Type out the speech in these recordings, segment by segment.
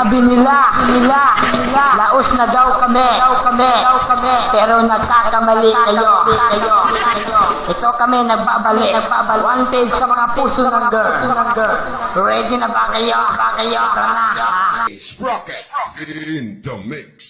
Sabi nila, laos na daw kami, pero nagkakamali kayo. Ito kami nagbabalik, wanted sa mga puso ng girl. Ready na ba kayo? Tara na. Sprocket in the mix.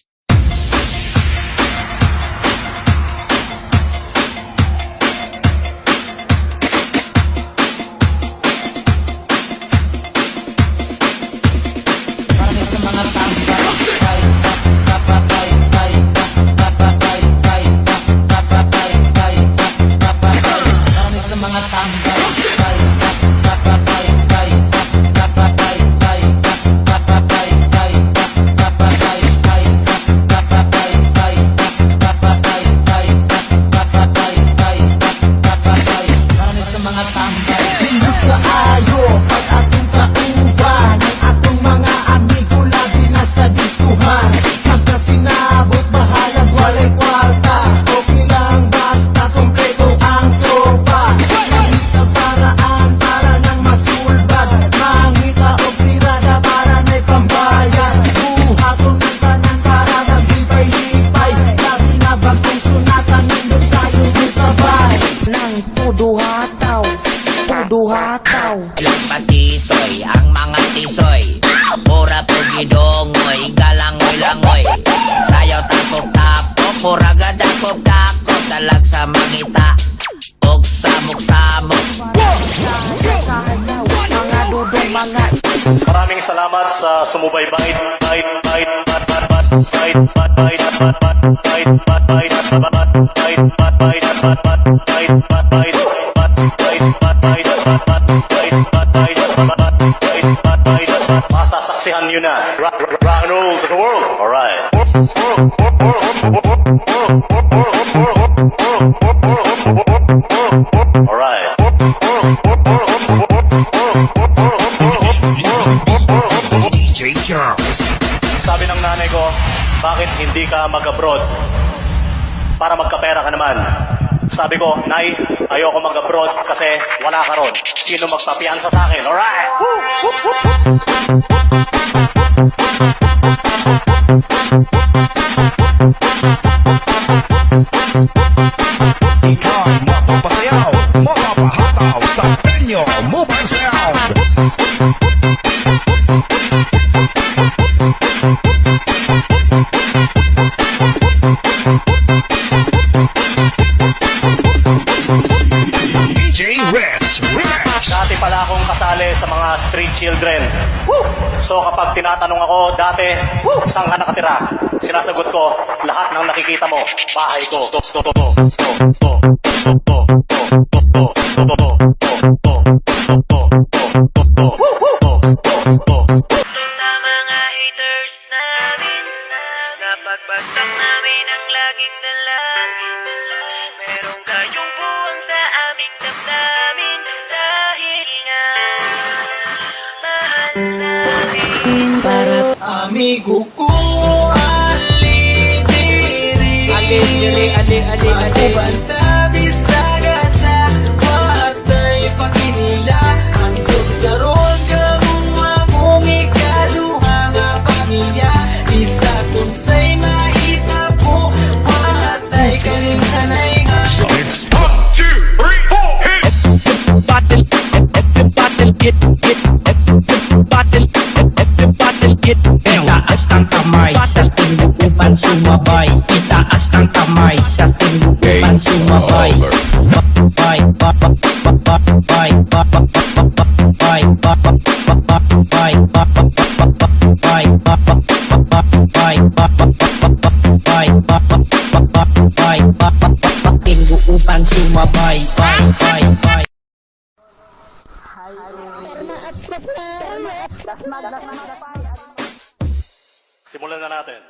Patisoy, ang mga tisoy pura pugidongoy, galangoy-langoy sayaw tapok-tapok, pura gadakop-dakop talag sa mangita og samok-samok. Maraming salamat sa sumubaybay. Masasaksihan nyo na rock and roll to the world. Alright. Alright. DJ Charles. Sabi ng nanay ko, bakit hindi ka mag-abroad? Para magkapera ka naman. Sabi ko, Nay, ayoko mag-abroad kasi wala ka ron. Sino magpapiansa sa akin? Alright! Ika'y mapapasayaw, mapapahataw sa Penyo Mobile Sound. DJ Rex Remix. Dati pala akong kasali sa mga street children. So kapag tinatanong ako dati, saan ka nakatira? Sinasagot ko, lahat ng nakikita mo, bahay ko. Sa mga haters namin, napagbagtak namin ang laging dalangin. Merong kayong buwang sa aming damdamin, dahil nga mahal namin. Para amigo ko, ali banta bisaga sa matay pakinila ang daron kamong among ikaduha nga pamilya isa kung say mahita po matay kalimtanay nga. It's 1, 2, 3, 4, hit! Battle get itaas ng kamay sa tinuupan sumabay, itaas ng kamay sa tinuupan sumabay. Tinuupan sumabay. Simulan na natin.